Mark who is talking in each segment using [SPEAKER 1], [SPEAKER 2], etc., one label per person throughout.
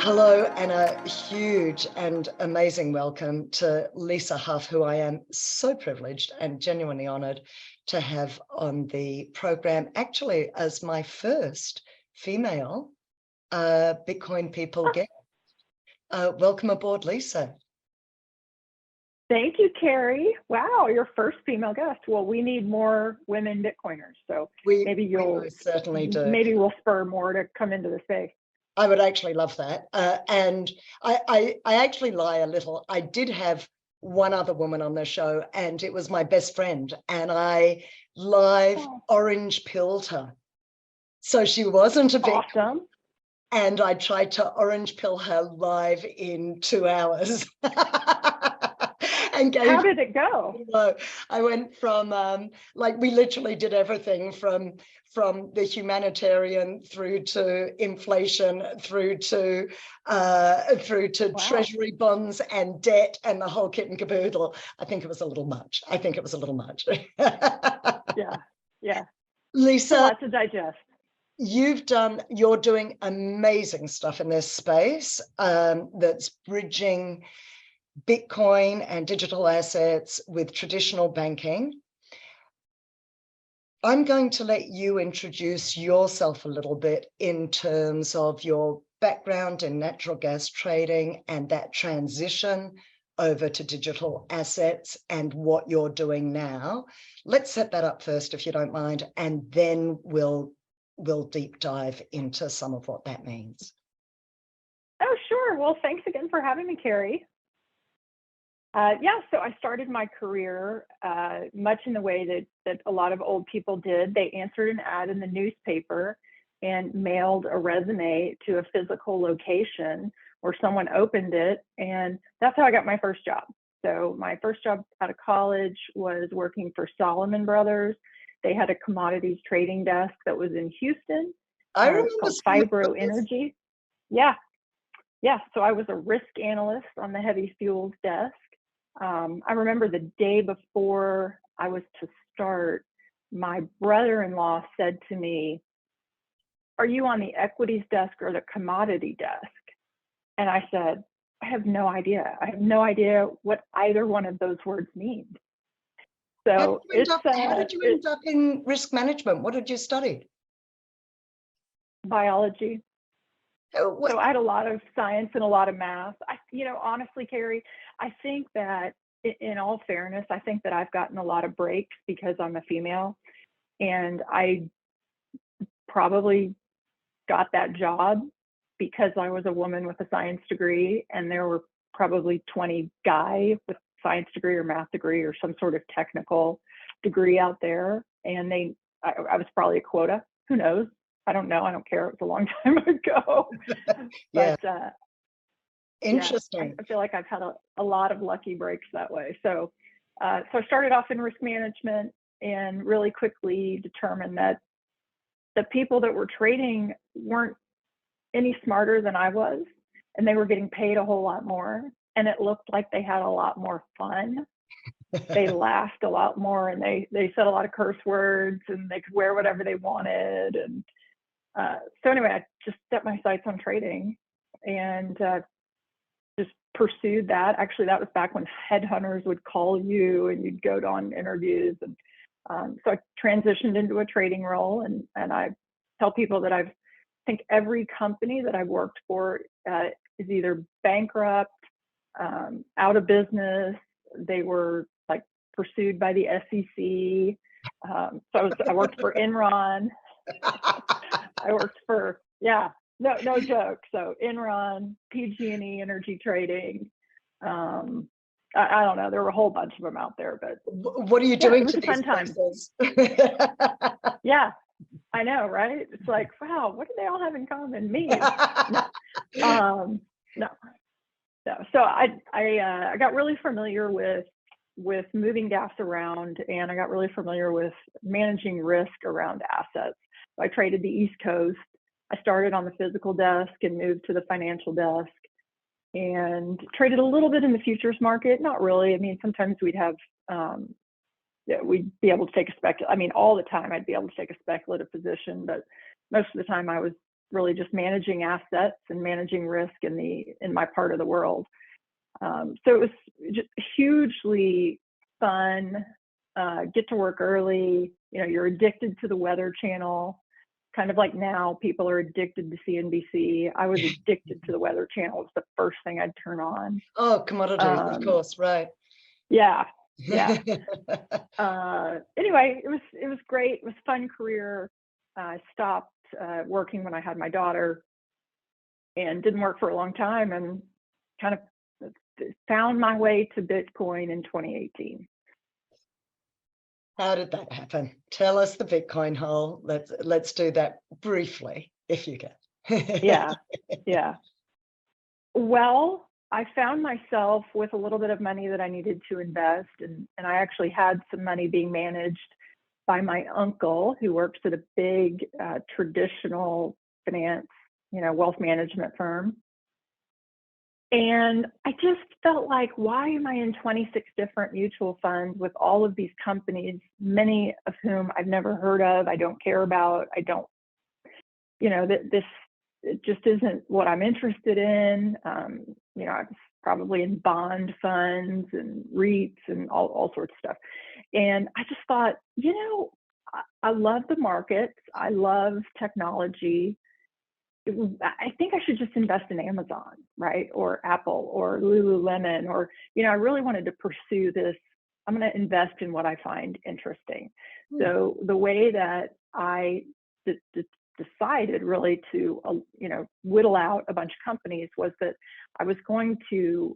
[SPEAKER 1] Hello, and a huge and amazing welcome to Lisa Hough, who I am so privileged and genuinely honoured to have on the program, actually as my first female Bitcoin People guest. Welcome aboard, Lisa.
[SPEAKER 2] Thank you, Carrie. Wow, your first female guest. Well, we need more women Bitcoiners, so maybe you'll
[SPEAKER 1] certainly do.
[SPEAKER 2] Maybe we'll spur more to come into the space.
[SPEAKER 1] I would actually love that. And I actually lie a little. I did have one other woman on the show, and it was my best friend, and I live orange pilled her. So she wasn't a victim.
[SPEAKER 2] Awesome.
[SPEAKER 1] And I tried to orange pill her live in 2 hours. And
[SPEAKER 2] how did it go?
[SPEAKER 1] I went from we literally did everything from the humanitarian through to inflation, through to treasury bonds and debt and the whole kit and caboodle. I think it was a little much.
[SPEAKER 2] Yeah.
[SPEAKER 1] Lisa,
[SPEAKER 2] a lot to digest.
[SPEAKER 1] You're doing amazing stuff in this space that's bridging Bitcoin and digital assets with traditional banking. I'm going to let you introduce yourself a little bit in terms of your background in natural gas trading and that transition over to digital assets and what you're doing now. Let's set that up first, if you don't mind, and then we'll deep dive into some of what that means.
[SPEAKER 2] Oh, sure. Well, thanks again for having me, Carrie. So I started my career much in the way that a lot of old people did. They answered an ad in the newspaper and mailed a resume to a physical location where someone opened it, and that's how I got my first job. So my first job out of college was working for Solomon Brothers. They had a commodities trading desk that was in Houston.
[SPEAKER 1] I remember
[SPEAKER 2] called Fibro Energy. Yeah. So I was a risk analyst on the heavy fuels desk. I remember the day before I was to start, my brother-in-law said to me, "Are you on the equities desk or the commodity desk?" And I said, "I have no idea. I have no idea what either one of those words mean." So
[SPEAKER 1] how did you end up in risk management? What did you study?
[SPEAKER 2] Biology. So I had a lot of science and a lot of math. Honestly, Carrie, I think that in all fairness, I think that I've gotten a lot of breaks because I'm a female, and I probably got that job because I was a woman with a science degree, and there were probably 20 guys with science degree or math degree or some sort of technical degree out there, and I was probably a quota. Who knows? I don't know. I don't care. It was a long time ago.
[SPEAKER 1] Yeah.
[SPEAKER 2] But
[SPEAKER 1] interesting.
[SPEAKER 2] I feel like I've had a lot of lucky breaks that way. So I started off in risk management and really quickly determined that the people that were trading weren't any smarter than I was, and they were getting paid a whole lot more. And it looked like they had a lot more fun. They laughed a lot more, and they said a lot of curse words, and they could wear whatever they wanted. And so anyway, I just set my sights on trading and just pursued that. Actually, that was back when headhunters would call you and you'd go on interviews. And so I transitioned into a trading role, and I tell people that I think every company that I've worked for is either bankrupt, out of business. They were like pursued by the SEC. So I worked for Enron. I worked for, no joke. So Enron, PG&E Energy Trading. I don't know. There were a whole bunch of them out there, but
[SPEAKER 1] what are you doing to these places?
[SPEAKER 2] Yeah, I know, right? It's like, wow, what do they all have in common? Me. No. So I got really familiar with moving gas around, and I got really familiar with managing risk around assets. I traded the East Coast. I started on the physical desk and moved to the financial desk and traded a little bit in the futures market. Not really. I mean, sometimes we'd have, we'd be able to take all the time I'd be able to take a speculative position, but most of the time I was really just managing assets and managing risk in my part of the world. So it was just hugely fun. Get to work early. You know, you're addicted to the Weather Channel, kind of like now people are addicted to CNBC. I was addicted to the Weather Channel. It's the first thing I'd turn on.
[SPEAKER 1] Oh, commodities, of course, right.
[SPEAKER 2] Yeah. Anyway, it was great. It was a fun career. I stopped working when I had my daughter and didn't work for a long time, and kind of found my way to Bitcoin in 2018.
[SPEAKER 1] How did that happen? Tell us the Bitcoin hole. Let's do that briefly, if you can.
[SPEAKER 2] Yeah. Well, I found myself with a little bit of money that I needed to invest, and I actually had some money being managed by my uncle, who works at a big traditional finance, wealth management firm. And I just felt like, why am I in 26 different mutual funds with all of these companies, many of whom I've never heard of, I don't care about, I don't, this it just isn't what I'm interested in. I was probably in bond funds and REITs and all sorts of stuff. And I just thought, I love the markets. I love technology. I think I should just invest in Amazon, right? Or Apple or Lululemon, or, I really wanted to pursue this. I'm going to invest in what I find interesting. So the way that I decided really to, whittle out a bunch of companies was that I was going to,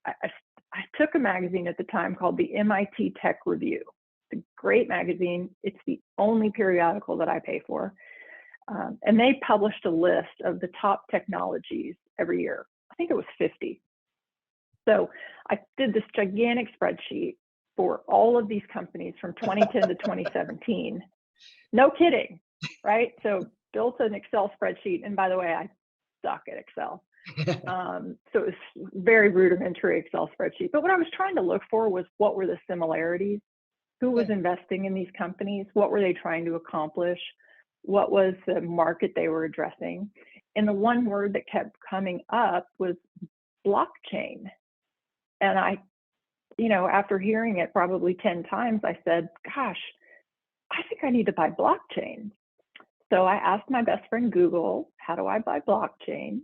[SPEAKER 2] I took a magazine at the time called the MIT Tech Review. It's a great magazine. It's the only periodical that I pay for. And they published a list of the top technologies every year. I think it was 50. So I did this gigantic spreadsheet for all of these companies from 2010 to 2017. No kidding, right? So built an Excel spreadsheet. And by the way, I suck at Excel. So it was very rudimentary Excel spreadsheet. But what I was trying to look for was, what were the similarities? Who was investing in these companies? What were they trying to accomplish? What was the market they were addressing? And the one word that kept coming up was blockchain. And I, after hearing it probably 10 times, I said, gosh, I think I need to buy blockchain. So I asked my best friend Google, how do I buy blockchain?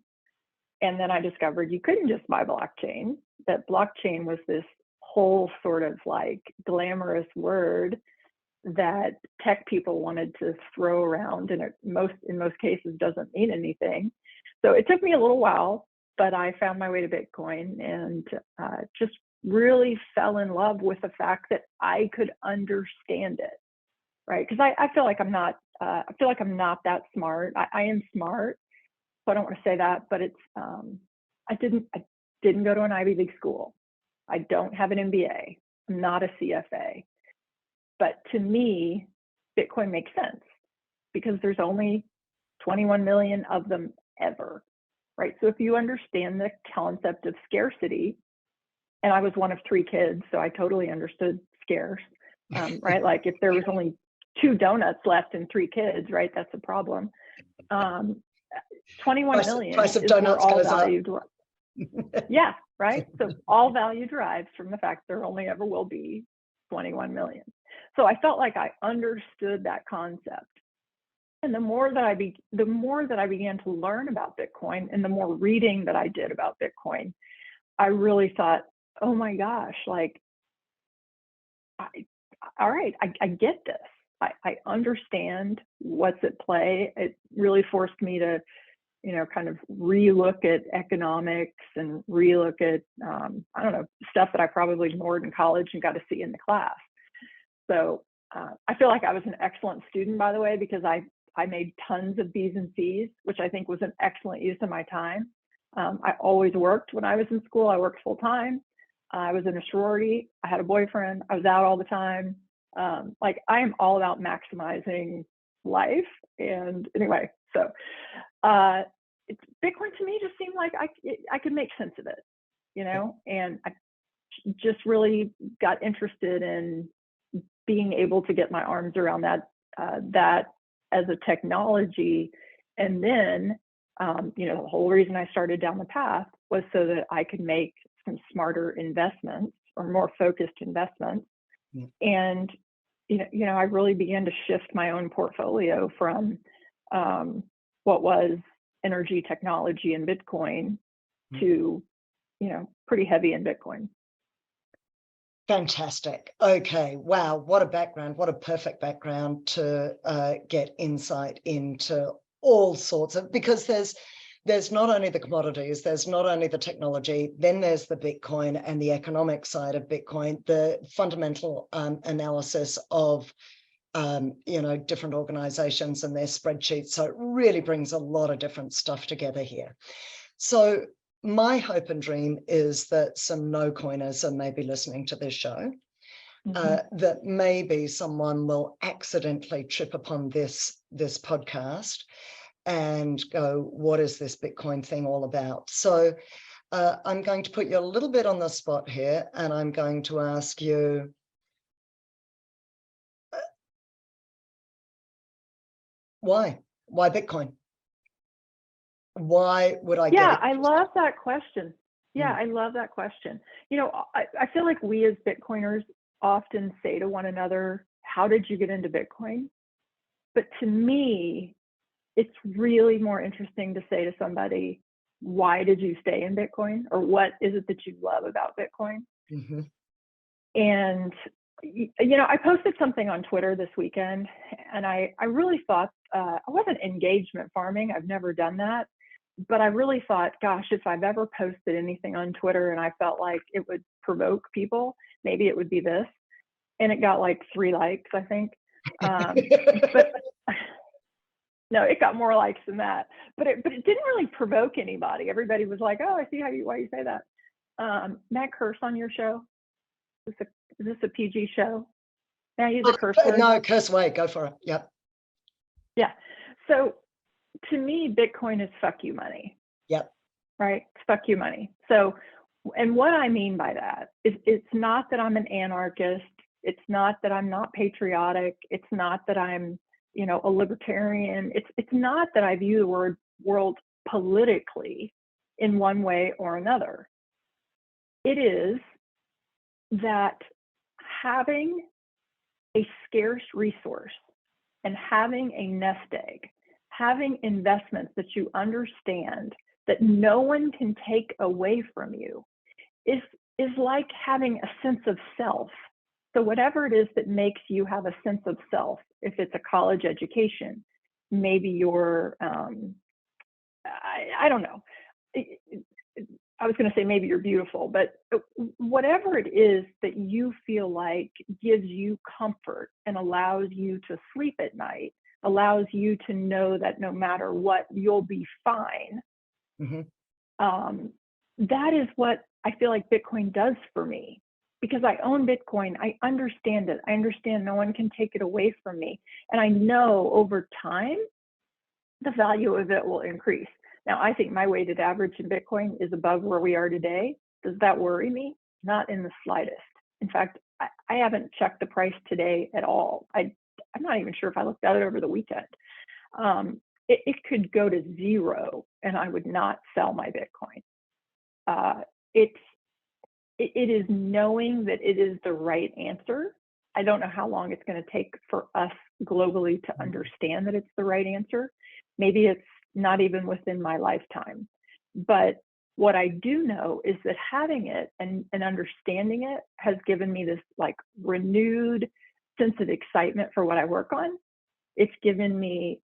[SPEAKER 2] And then I discovered you couldn't just buy blockchain, that blockchain was this whole sort of like glamorous word that tech people wanted to throw around, and in most cases doesn't mean anything. So it took me a little while, but I found my way to Bitcoin and just really fell in love with the fact that I could understand it, right? Because I feel like I'm not that smart. I am smart, so I don't want to say that, but it's I didn't go to an Ivy League school. I don't have an MBA. I'm not a CFA. But to me, Bitcoin makes sense because there's only 21 million of them ever, right? So if you understand the concept of scarcity, and I was one of 3 kids, so I totally understood scarce, right? Like if there was only 2 donuts left and 3 kids, right? That's a problem. 21 million
[SPEAKER 1] price of
[SPEAKER 2] is where
[SPEAKER 1] donuts
[SPEAKER 2] all
[SPEAKER 1] goes
[SPEAKER 2] value
[SPEAKER 1] up.
[SPEAKER 2] Yeah, right? So all value derives from the fact there only ever will be 21 million. So I felt like I understood that concept. And the more that I began to learn about Bitcoin, and the more reading that I did about Bitcoin, I really thought, oh my gosh, like, all right, I get this. I understand what's at play. It really forced me to, kind of relook at economics and relook at, stuff that I probably ignored in college and got to see in the class. So I feel like I was an excellent student, by the way, because I made tons of B's and C's, which I think was an excellent use of my time. I always worked when I was in school. I worked full time. I was in a sorority. I had a boyfriend. I was out all the time. Like I am all about maximizing life. And anyway, so Bitcoin to me just seemed like I could make sense of it, and I just really got interested in being able to get my arms around that as a technology And then, the whole reason I started down the path was so that I could make some smarter investments or more focused investments.
[SPEAKER 1] Yeah.
[SPEAKER 2] And, I really began to shift my own portfolio from what was energy, technology, and Bitcoin to, pretty heavy in Bitcoin.
[SPEAKER 1] Fantastic. Okay. Wow. What a background. What a perfect background to get insight into all sorts of, because there's not only the commodities, there's not only the technology, then there's the Bitcoin and the economic side of Bitcoin, the fundamental analysis of different organizations and their spreadsheets. So it really brings a lot of different stuff together here. So my hope and dream is that some no coiners are maybe listening to this show, that maybe someone will accidentally trip upon this podcast and go, what is this Bitcoin thing all about? So I'm going to put you a little bit on the spot here, and I'm going to ask you, why Bitcoin? Why would I get it?
[SPEAKER 2] I love that question. I love that question. I feel like we as Bitcoiners often say to one another, how did you get into Bitcoin? But to me, it's really more interesting to say to somebody, why did you stay in Bitcoin? Or what is it that you love about Bitcoin? And, I posted something on Twitter this weekend, and I really thought, I wasn't engagement farming. I've never done that. But I really thought, gosh, if I've ever posted anything on Twitter and I felt like it would provoke people, maybe it would be this. And it got like 3 likes, I think. But no, it got more likes than that. But it didn't really provoke anybody. Everybody was like, oh, I see why you say that. May I curse on your show? Is this a PG show? May I use a curse word?
[SPEAKER 1] No, curse away. Go for it. Yep.
[SPEAKER 2] Yeah. So to me, Bitcoin is fuck you money.
[SPEAKER 1] Yep.
[SPEAKER 2] Right? It's fuck you money. So, and what I mean by that is, it's not that I'm an anarchist. It's not that I'm not patriotic. It's not that I'm, a libertarian. It's not that I view the world politically in one way or another. It is that having a scarce resource and having a nest egg, having investments that you understand that no one can take away from you is like having a sense of self. So whatever it is that makes you have a sense of self, if it's a college education, maybe you're, I don't know. I was going to say maybe you're beautiful, but whatever it is that you feel like gives you comfort and allows you to sleep at night, allows you to know that no matter what, you'll be fine. That is what I feel like Bitcoin does for me, because I own Bitcoin. I understand it. I understand no one can take it away from me. And I know over time, the value of it will increase. Now, I think my weighted average in Bitcoin is above where we are today. Does that worry me? Not in the slightest. In fact, I haven't checked the price today at all. I'm not even sure if I looked at it over the weekend. It could go to 0 and I would not sell my Bitcoin. It is knowing that it is the right answer. I don't know how long it's going to take for us globally to understand that it's the right answer. Maybe it's not even within my lifetime. But what I do know is that having it and understanding it has given me this like renewed sense of excitement for what I work on. It's given me,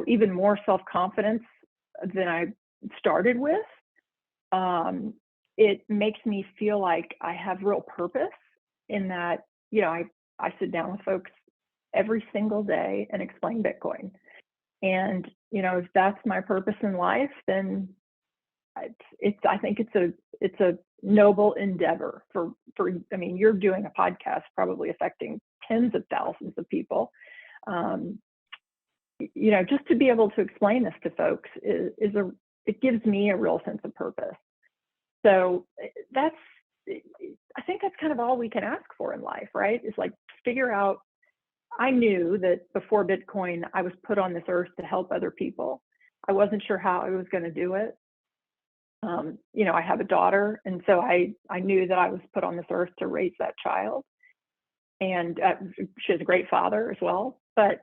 [SPEAKER 2] even more self-confidence than I started with. It makes me feel like I have real purpose in that, I sit down with folks every single day and explain Bitcoin. And, if that's my purpose in life, then I think it's a noble endeavor for, you're doing a podcast probably affecting tens of thousands of people. Just to be able to explain this to folks it gives me a real sense of purpose. So I think that's kind of all we can ask for in life, right? Is like figure out, I knew that before Bitcoin, I was put on this earth to help other people. I wasn't sure how I was going to do it. I have a daughter, and so I knew that I was put on this earth to raise that child. And she has a great father as well. But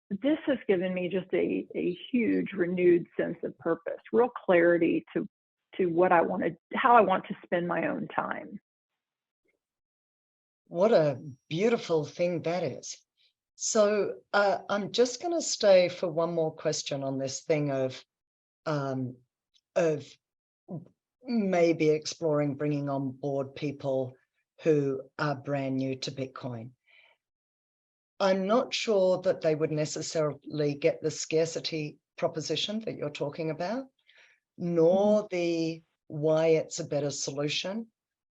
[SPEAKER 2] this has given me just a huge renewed sense of purpose, real clarity to what I wanted, how I want to spend my own time.
[SPEAKER 1] What a beautiful thing that is. So I'm just going to stay for one more question on this thing of maybe exploring bringing on board people who are brand new to Bitcoin. I'm not sure that they would necessarily get the scarcity proposition that you're talking about, nor the why it's a better solution,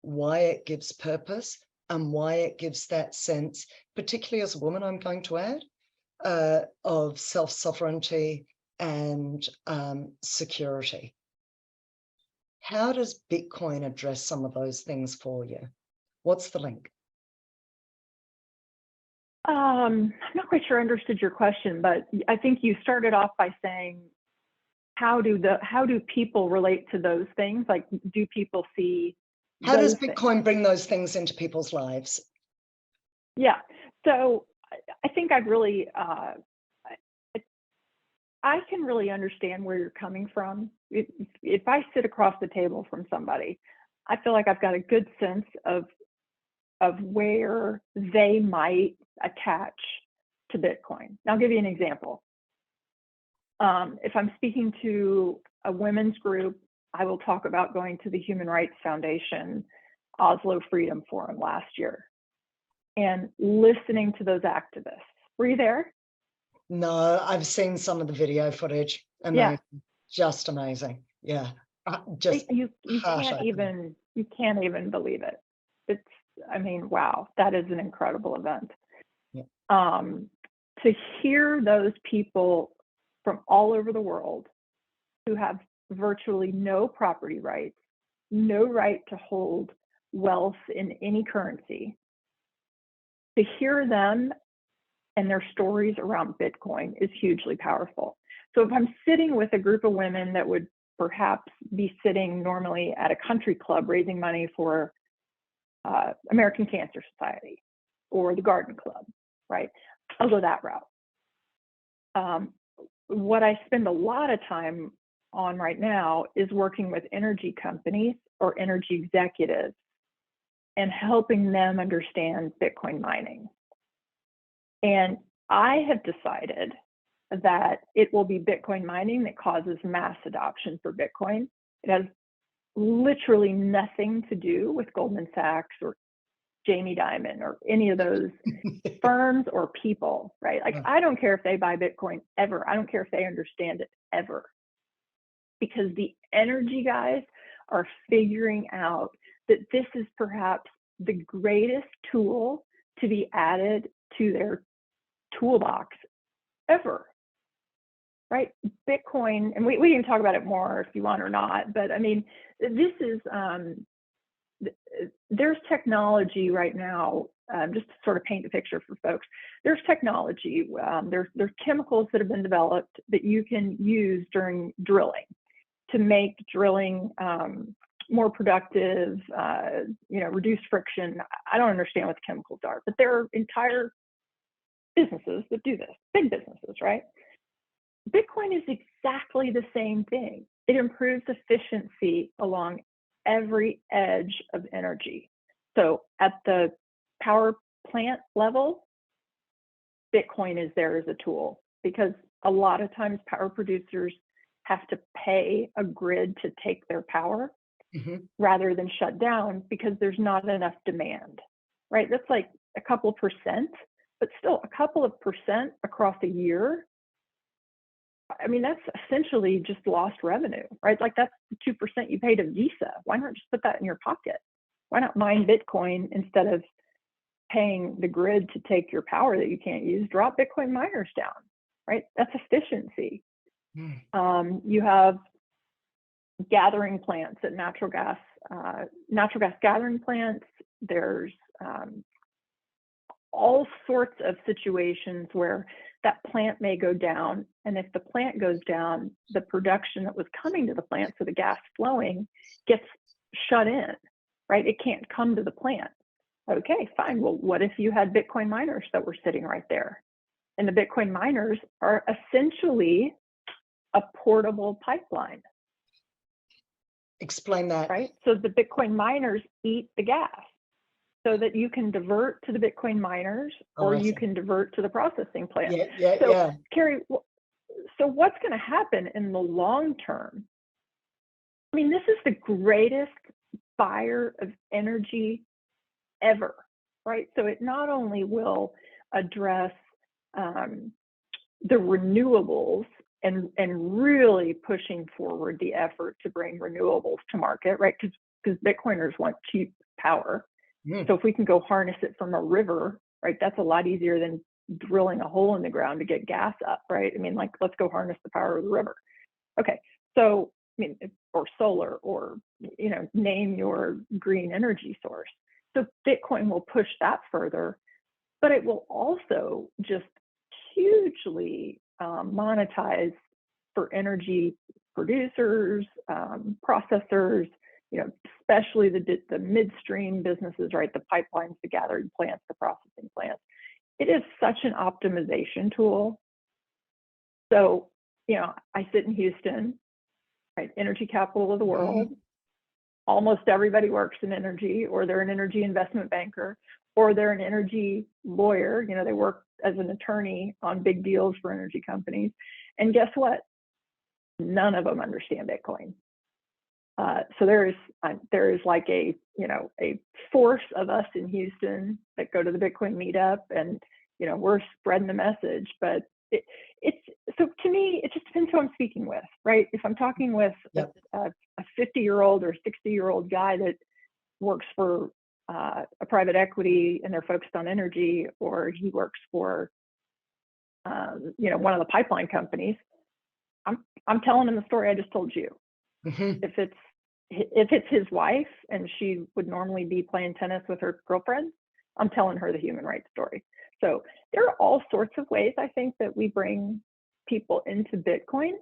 [SPEAKER 1] why it gives purpose, and why it gives that sense, particularly as a woman, I'm going to add, of self-sovereignty and security. How does Bitcoin address some of those things for you? What's the link?
[SPEAKER 2] I'm not quite sure I understood your question, but I think you started off by saying, how do people relate to those things? Like, do people see?
[SPEAKER 1] How does Bitcoin bring those things into people's lives?
[SPEAKER 2] Yeah. So I think I've really, I can really understand where you're coming from. If I sit across the table from somebody, I feel like I've got a good sense of where they might attach to Bitcoin. Now, I'll give you an example. If I'm speaking to a women's group, I will talk about going to the Human Rights Foundation Oslo Freedom Forum last year and listening to those activists. Were you there?
[SPEAKER 1] No, I've seen some of the video footage. Amazing. Yeah. Just amazing. Yeah. Just
[SPEAKER 2] you can't even believe it. It's, I mean, wow, that is an incredible event.
[SPEAKER 1] Yeah.
[SPEAKER 2] To hear those people from all over the world who have virtually no property rights, no right to hold wealth in any currency, to hear them and their stories around Bitcoin is hugely powerful. So if I'm sitting with a group of women that would perhaps be sitting normally at a country club raising money for American Cancer Society or the Garden Club, right? I'll go that route. What I spend a lot of time on right now is working with energy companies or energy executives and helping them understand Bitcoin mining. And I have decided that it will be Bitcoin mining that causes mass adoption for Bitcoin. It has literally nothing to do with Goldman Sachs or Jamie Dimon or any of those firms or people, right? Like, I don't care if they buy Bitcoin ever. I don't care if they understand it ever. Because the energy guys are figuring out that this is perhaps the greatest tool to be added to their toolbox ever, right? Bitcoin, and we can talk about it more if you want or not, but I mean, this is, there's technology right now, just to sort of paint a picture for folks, there's technology, there's chemicals that have been developed that you can use during drilling to make drilling more productive, reduce friction. I don't understand what the chemicals are, but there are entire businesses that do this, big businesses, right? Bitcoin is exactly the same thing. It improves efficiency along every edge of energy. So at the power plant level, Bitcoin is there as a tool because a lot of times power producers have to pay a grid to take their power rather than shut down because there's not enough demand, right? That's like a couple percent, but still a couple of percent across a year. I mean, that's essentially just lost revenue, right? Like that's the 2% you pay to Visa. Why not just put that in your pocket? Why not mine Bitcoin instead of paying the grid to take your power that you can't use? Drop Bitcoin miners down, right? That's efficiency. You have gathering plants at natural gas gathering plants. There's all sorts of situations where that plant may go down. And if the plant goes down, the production that was coming to the plant, so the gas flowing, gets shut in, right? It can't come to the plant. Okay, fine. Well, what if you had Bitcoin miners that were sitting right there? And the Bitcoin miners are essentially a portable pipeline.
[SPEAKER 1] Explain that.
[SPEAKER 2] Right? So the Bitcoin miners eat the gas so that you can divert to the Bitcoin miners, or you can divert to the processing plant. So, Carrie, so what's going to happen in the long term? I mean, this is the greatest buyer of energy ever, right? So it not only will address the renewables and really pushing forward the effort to bring renewables to market, right? Because Bitcoiners want cheap power. So if we can go harness it from a river, right, that's a lot easier than drilling a hole in the ground to get gas up, right? I mean, like, let's go harness the power of the river. Okay, so, I mean, or solar, or, you know, name your green energy source. So Bitcoin will push that further, but it will also just hugely monetize for energy producers, processors, you know, especially the midstream businesses, right? The pipelines, the gathering plants, the processing plants. It is such an optimization tool. So, you know, I sit in Houston, right? Energy capital of the world. Almost everybody works in energy, or they're an energy investment banker, or they're an energy lawyer. You know, they work as an attorney on big deals for energy companies. And guess what? None of them understand Bitcoin. So there is like a force of us in Houston that go to the Bitcoin meetup, and, you know, we're spreading the message. But it's so, to me, it just depends who I'm speaking with, right? If I'm talking with a 50-year-old or 60-year-old guy that works for a private equity and they're focused on energy, or he works for you know, one of the pipeline companies, I'm telling him the story I just told you. If it's his wife and she would normally be playing tennis with her girlfriend, I'm telling her the human rights story. So there are all sorts of ways, I think, that we bring people into Bitcoin.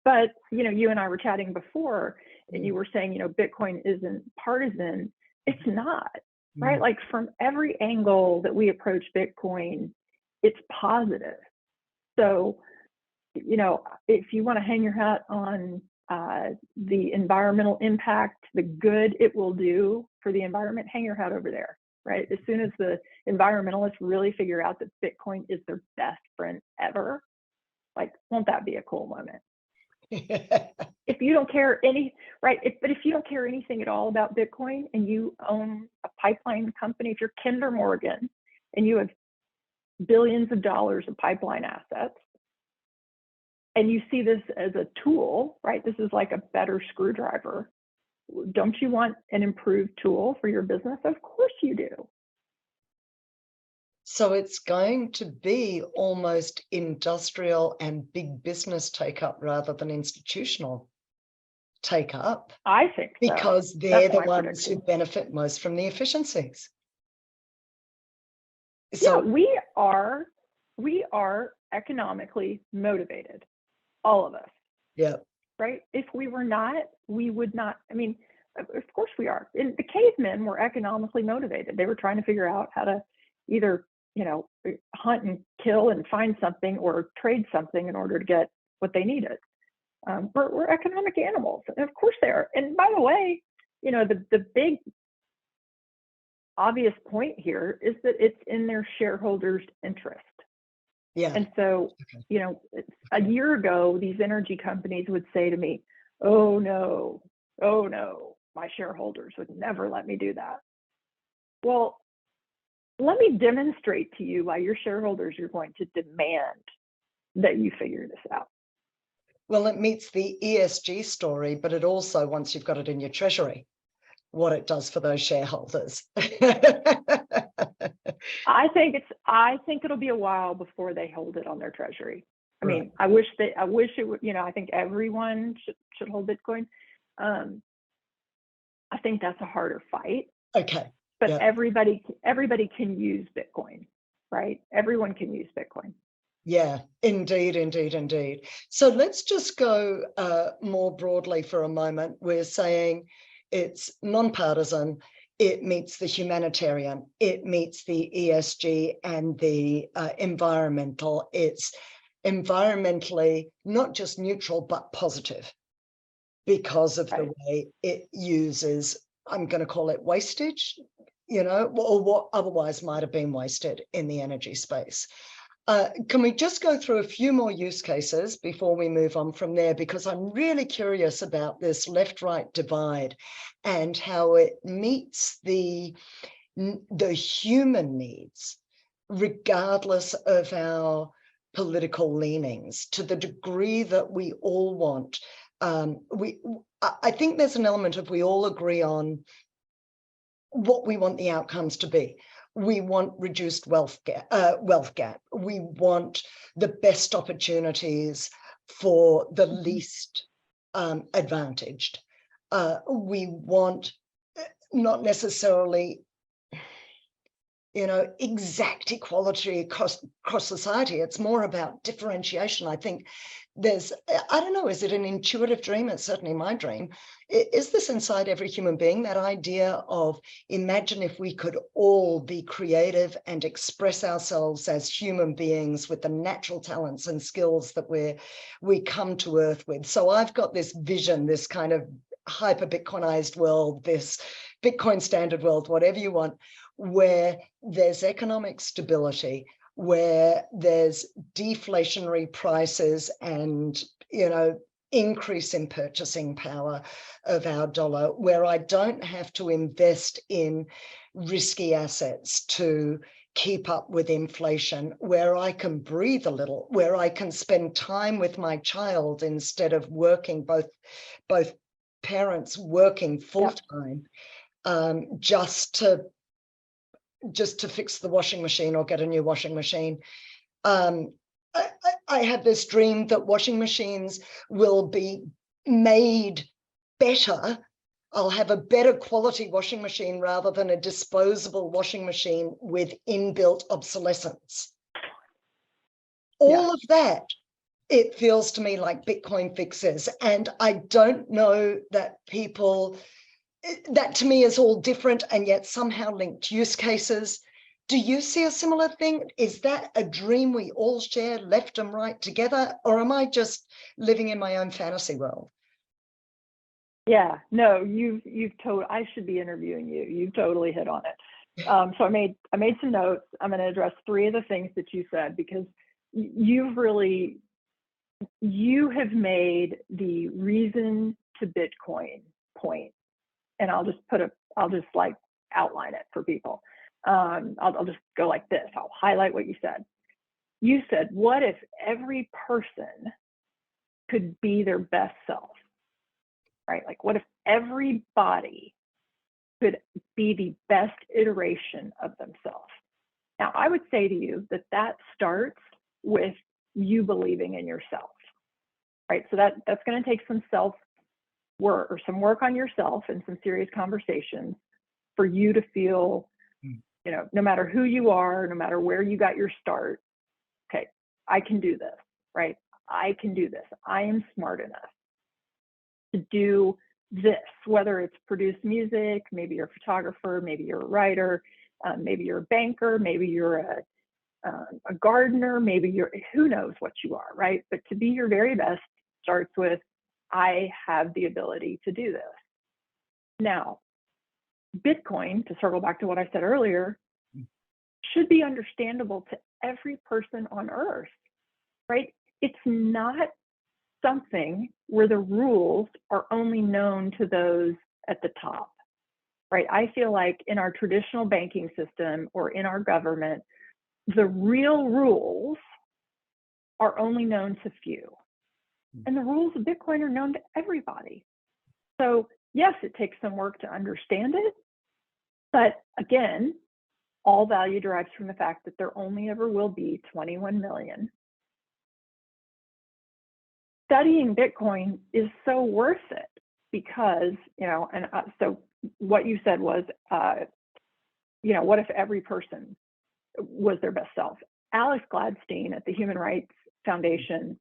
[SPEAKER 2] But, you know, you and I were chatting before, and you were saying, you know, Bitcoin isn't partisan. It's not, right? Like, from every angle that we approach Bitcoin, it's positive. So, you know, if you want to hang your hat on the environmental impact, the good it will do for the environment, hang your hat over there, right? As soon as the environmentalists really figure out that Bitcoin is their best friend ever, like, won't that be a cool moment? If you don't care but if you don't care anything at all about Bitcoin, and you own a pipeline company, if you're Kinder Morgan and you have billions of dollars of pipeline assets, and you see this as a tool, right? This is like a better screwdriver. Don't you want an improved tool for your business? Of course you do.
[SPEAKER 1] So it's going to be almost industrial and big business take up rather than institutional take up.
[SPEAKER 2] I think so.
[SPEAKER 1] Because they're the ones who benefit most from the efficiencies.
[SPEAKER 2] So yeah, we are economically motivated, all of us.
[SPEAKER 1] Yeah.
[SPEAKER 2] Right? If we were not, we would not. I mean, of course we are. And the cavemen were economically motivated. They were trying to figure out how to either, you know, hunt and kill and find something, or trade something in order to get what they needed. We're economic animals, and of course they are. And by the way, you know, the big obvious point here is that it's in their shareholders' interest.
[SPEAKER 1] Yeah.
[SPEAKER 2] And so, you know, a year ago, these energy companies would say to me, oh no, my shareholders would never let me do that. Well, let me demonstrate to you why your shareholders are going to demand that you figure this out.
[SPEAKER 1] Well, it meets the ESG story, but it also, once you've got it in your treasury, what it does for those shareholders.
[SPEAKER 2] I think it'll be a while before they hold it on their treasury. I mean, I wish it would, you know, I think everyone should hold Bitcoin. I think that's a harder fight.
[SPEAKER 1] Okay.
[SPEAKER 2] but
[SPEAKER 1] Yeah.
[SPEAKER 2] everybody can use Bitcoin, right? Everyone can use Bitcoin.
[SPEAKER 1] Yeah, indeed, indeed, indeed. So let's just go more broadly for a moment. We're saying it's nonpartisan, it meets the humanitarian, it meets the ESG and the environmental. It's environmentally not just neutral, but positive because of the way it uses, I'm going to call it wastage, or what otherwise might have been wasted in the energy space. Can we just go through a few more use cases before we move on from there? Because I'm really curious about this left-right divide and how it meets the human needs, regardless of our political leanings, to the degree that we all want. I think there's an element of we all agree on what we want the outcomes to be. We want reduced wealth gap. We want the best opportunities for the least advantaged. We want not necessarily, exact equality across society. It's more about differentiation. I think I don't know, is it an intuitive dream? It's certainly my dream. Is this inside every human being, that idea of imagine if we could all be creative and express ourselves as human beings with the natural talents and skills that we come to Earth with. So I've got this vision, this kind of hyper Bitcoinized world, this Bitcoin standard world, whatever you want, where there's economic stability, where there's deflationary prices and, increase in purchasing power of our dollar, where I don't have to invest in risky assets to keep up with inflation, where I can breathe a little, where I can spend time with my child instead of working, both parents working full-time, just to fix the washing machine or get a new washing machine. I have this dream that washing machines will be made better. I'll have a better quality washing machine rather than a disposable washing machine with inbuilt obsolescence. All of that, it feels to me like Bitcoin fixes. And I don't know that that to me is all different and yet somehow linked use cases. Do you see a similar thing? Is that a dream we all share, left and right together, or am I just living in my own fantasy world?
[SPEAKER 2] Yeah, no, I should be interviewing you. You've totally hit on it. So I made some notes. I'm going to address 3 of the things that you said, because you have made the reason to Bitcoin point. And I'll just like outline it for people. I'll just go like this. I'll highlight what you said. You said, what if every person could be their best self, right? Like, what if everybody could be the best iteration of themselves? Now, I would say to you that starts with you believing in yourself, right? So that's going to take some self-work or some work on yourself and some serious conversations for you to feel, no matter who you are, no matter where you got your start, okay, I can do this, right? I can do this. I am smart enough to do this, whether it's produce music, maybe you're a photographer, maybe you're a writer, maybe you're a banker, maybe you're a gardener, maybe who knows what you are, right? But to be your very best starts with, I have the ability to do this. Now, Bitcoin, to circle back to what I said earlier, should be understandable to every person on Earth, right? It's not something where the rules are only known to those at the top, right? I feel like in our traditional banking system or in our government, the real rules are only known to few. And the rules of Bitcoin are known to everybody. So yes, it takes some work to understand it. But again, all value derives from the fact that there only ever will be 21 million. Studying Bitcoin is so worth it because, so what you said was what if every person was their best self? Alex Gladstein at the Human Rights Foundation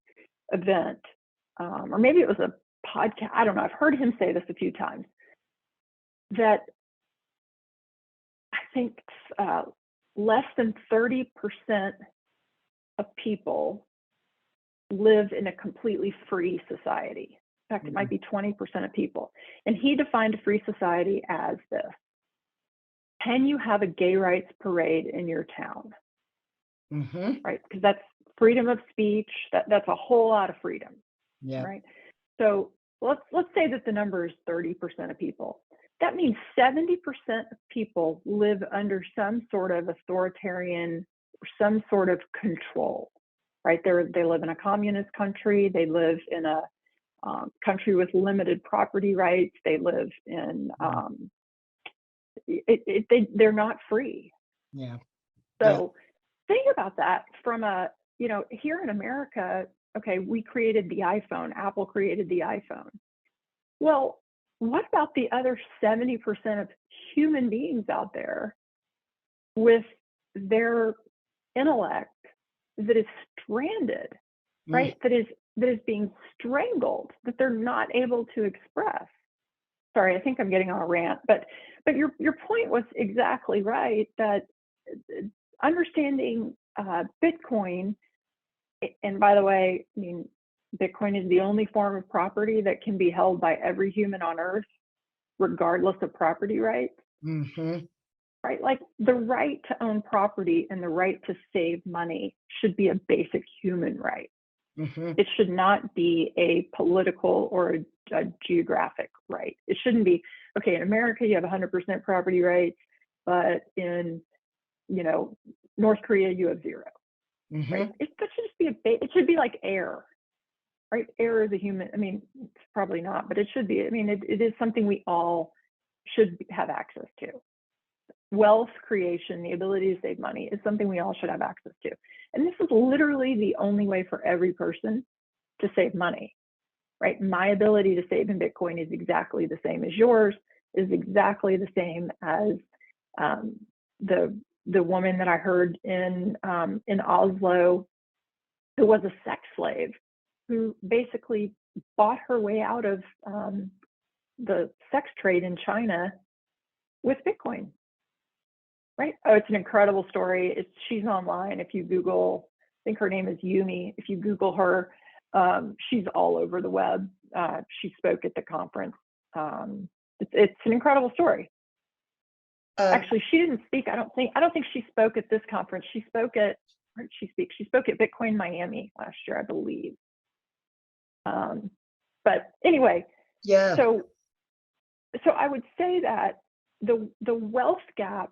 [SPEAKER 2] event, or maybe it was a podcast, I don't know, I've heard him say this a few times, that I think less than 30% of people live in a completely free society. In fact, it might be 20% of people. And he defined a free society as this: can you have a gay rights parade in your town? Right? Because that's freedom of speech. That's a whole lot of freedom.
[SPEAKER 1] Yeah.
[SPEAKER 2] Right. So let's say that the number is 30% of people. That means 70% of people live under some sort of authoritarian or some sort of control. Right? They live in a communist country. They live in a country with limited property rights. They live in they're not free.
[SPEAKER 1] Yeah.
[SPEAKER 2] So think about that from here in America. Okay, we created the iPhone. Apple created the iPhone. Well, what about the other 70% of human beings out there with their intellect that is stranded, right? That is being strangled, that they're not able to express. Sorry, I think I'm getting on a rant, but your point was exactly right, that understanding Bitcoin, and by the way, I mean, Bitcoin is the only form of property that can be held by every human on earth, regardless of property rights. Right? Like the right to own property and the right to save money should be a basic human right. It should not be a political or a geographic right. It shouldn't be, okay, in America, you have 100% property rights, but in, North Korea, you have 0. Right? That should just be it should be like air, right? Air is a human, I mean, it's probably not, but it should be. I mean, it is something we all should have access to. Wealth creation, the ability to save money, is something we all should have access to. And this is literally the only way for every person to save money, right? My ability to save in Bitcoin is exactly the same as yours, is exactly the same as the woman that I heard in Oslo, who was a sex slave, who basically bought her way out of the sex trade in China with Bitcoin. Right? Oh, it's an incredible story. She's online. If you Google, I think her name is Yumi. If you Google her, she's all over the web. She spoke at the conference. It's an incredible story. Actually, she didn't speak. I don't think she spoke at this conference. She spoke at, where did she speak? She spoke at Bitcoin Miami last year, I believe. But anyway,
[SPEAKER 1] yeah.
[SPEAKER 2] So I would say that the wealth gap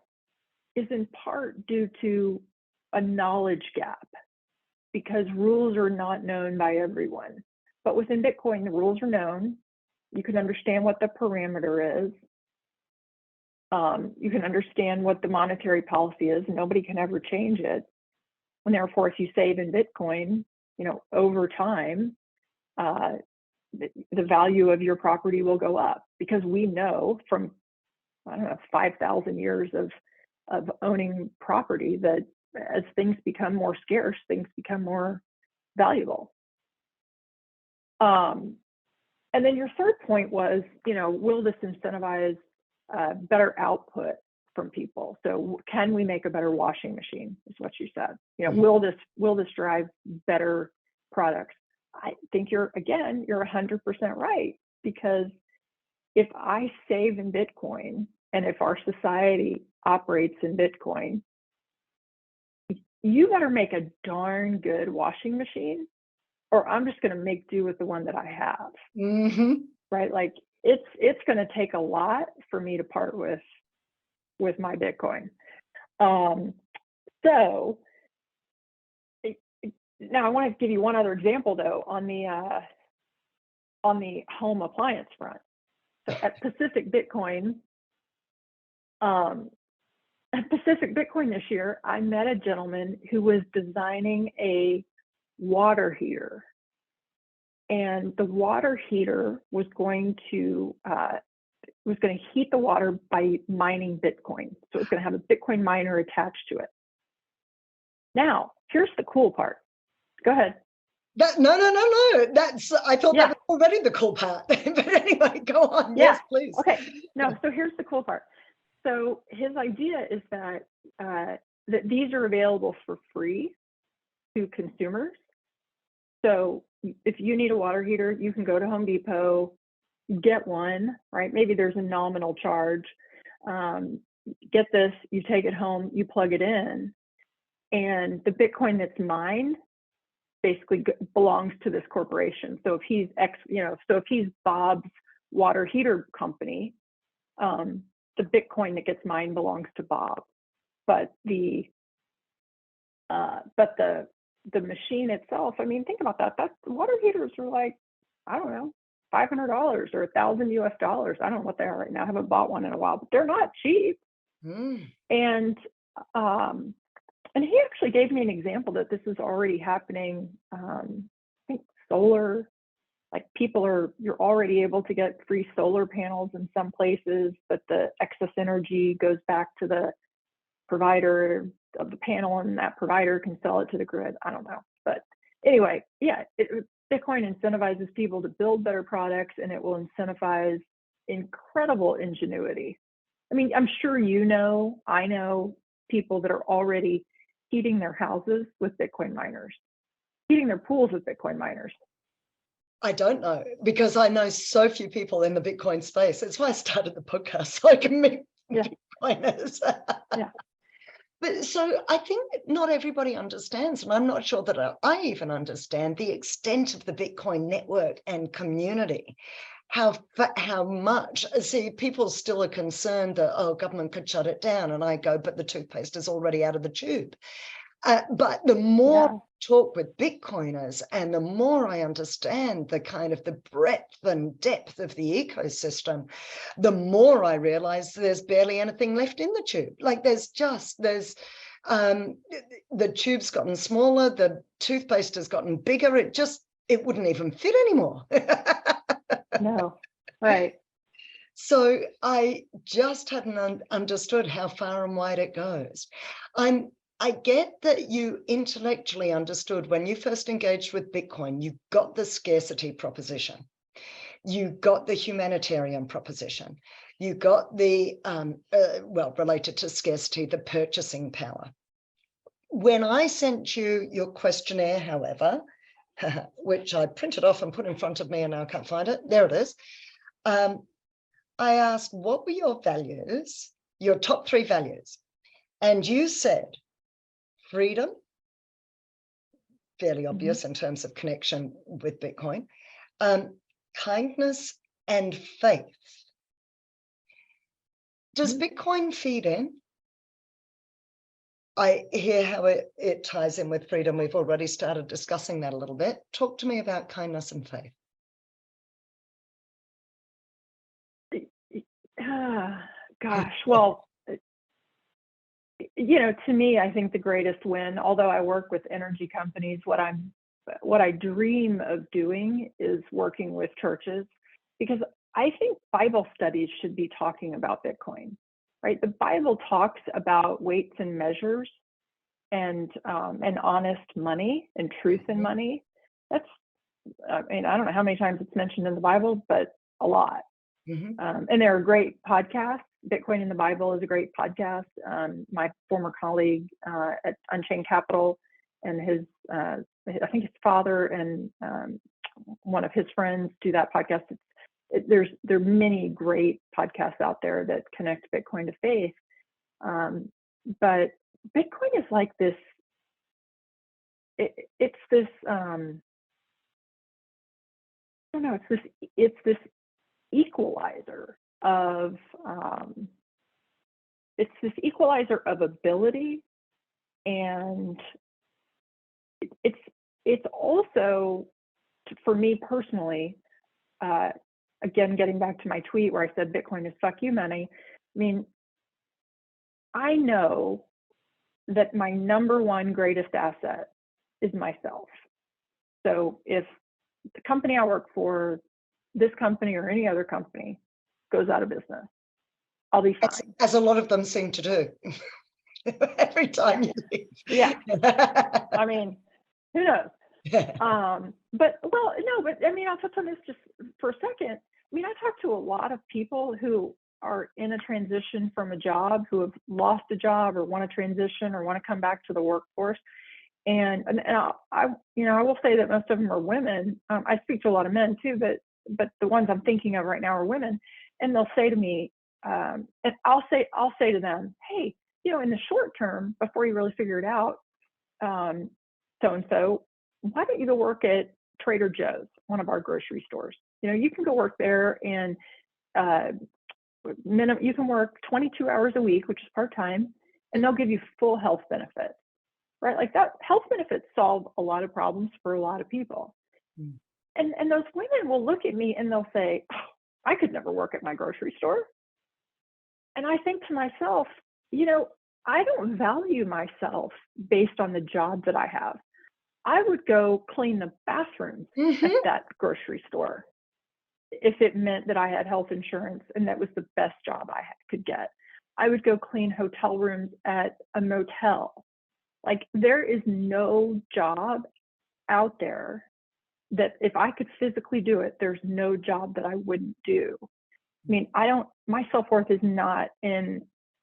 [SPEAKER 2] is in part due to a knowledge gap, because rules are not known by everyone. But within Bitcoin, the rules are known. You can understand what the parameter is. You can understand what the monetary policy is. Nobody can ever change it. And therefore, if you save in Bitcoin, over time, the value of your property will go up, because we know from, 5,000 years of owning property that as things become more scarce, things become more valuable. And then your third point was, will this incentivize better output from people? So can we make a better washing machine, is what you said. Will this drive better products? I think you're 100% right, because if I save in Bitcoin, and if our society operates in Bitcoin, you better make a darn good washing machine, or I'm just going to make do with the one that I have. Right? Like it's going to take a lot for me to part with my Bitcoin. So now I want to give you one other example, though, on the home appliance front. So at Pacific Bitcoin this year, I met a gentleman who was designing a water heater. And the water heater was going to was going to heat the water by mining Bitcoin. So it was going to have a Bitcoin miner attached to it. Now, here's the cool part. Go ahead.
[SPEAKER 1] No. I thought that was already the cool part. But anyway, go on.
[SPEAKER 2] Yeah.
[SPEAKER 1] Yes, please.
[SPEAKER 2] Okay. No, so here's the cool part. So his idea is that that these are available for free to consumers. So if you need a water heater, you can go to Home Depot, get one, right? Maybe there's a nominal charge. Get this, you take it home, you plug it in, and the Bitcoin that's mined basically belongs to this corporation. So if he's so if he's Bob's water heater company, the Bitcoin that gets mined belongs to Bob, but the machine itself, I mean, think about that. That water heaters are like, I don't know, $500 or $1,000 US. I don't know what they are right now. I haven't bought one in a while, but they're not cheap. And he actually gave me an example that this is already happening. I think solar, like you're already able to get free solar panels in some places, but the excess energy goes back to the provider of the panel, and that provider can sell it to the grid. I don't know. But anyway, yeah, Bitcoin incentivizes people to build better products, and it will incentivize incredible ingenuity. I mean, I'm sure I know people that are already heating their houses with Bitcoin miners, heating their pools with Bitcoin miners.
[SPEAKER 1] I don't know, because I know so few people in the Bitcoin space. That's why I started the podcast, so I can meet Bitcoiners.
[SPEAKER 2] Yeah.
[SPEAKER 1] But so I think not everybody understands, and I'm not sure that I even understand the extent of the Bitcoin network and community. How much, see, people still are concerned that, government could shut it down. And I go, but the toothpaste is already out of the tube. But the more I talk with Bitcoiners, and the more I understand the kind of the breadth and depth of the ecosystem, the more I realize there's barely anything left in the tube. Like the tube's gotten smaller, the toothpaste has gotten bigger. It wouldn't even fit anymore.
[SPEAKER 2] No, right.
[SPEAKER 1] So I just hadn't understood how far and wide it goes. I get that you intellectually understood when you first engaged with Bitcoin, you got the scarcity proposition. You got the humanitarian proposition. You got the, related to scarcity, the purchasing power. When I sent you your questionnaire, however, which I printed off and put in front of me and now I can't find it, there it is. I asked, what were your values, your top 3 values? And you said, freedom, fairly obvious in terms of connection with Bitcoin, kindness and faith. Does Bitcoin feed in? I hear how it ties in with freedom. We've already started discussing that a little bit. Talk to me about kindness and faith.
[SPEAKER 2] Gosh, well, to me, I think the greatest win, although I work with energy companies, what I dream of doing is working with churches, because I think Bible studies should be talking about Bitcoin, right? The Bible talks about weights and measures and honest money and truth in money. I don't know how many times it's mentioned in the Bible, but a lot. And there are great podcasts. Bitcoin in the Bible is a great podcast. My former colleague at Unchained Capital and I think his father and one of his friends do that podcast. There are many great podcasts out there that connect Bitcoin to faith. But Bitcoin is like this. It's this. I don't know. It's this equalizer of ability, and it's also, for me personally, again, getting back to my tweet where I said Bitcoin is fuck you money. I mean, I know that my number one greatest asset is myself. So if the company I work for, this company or any other company, goes out of business. I'll be fine.
[SPEAKER 1] As a lot of them seem to do. Every time you leave.
[SPEAKER 2] Yeah. I mean, who knows? But I mean, I'll touch on this just for a second. I mean, I talk to a lot of people who are in a transition from a job, who have lost a job or want to transition or want to come back to the workforce. And I will say that most of them are women. I speak to a lot of men too, but the ones I'm thinking of right now are women. And they'll say to me, and I'll say to them, hey, in the short term, before you really figure it out, so-and-so, why don't you go work at Trader Joe's, one of our grocery stores? You can go work there, and you can work 22 hours a week, which is part-time, and they'll give you full health benefits, right? Like that health benefits solve a lot of problems for a lot of people. Mm. And those women will look at me and they'll say, oh, I could never work at my grocery store. And I think to myself, I don't value myself based on the job that I have. I would go clean the bathrooms at that grocery store if it meant that I had health insurance and that was the best job I could get. I would go clean hotel rooms at a motel. Like, there is no job out there that if I could physically do it, there's no job that I wouldn't do. I mean, my self-worth is not in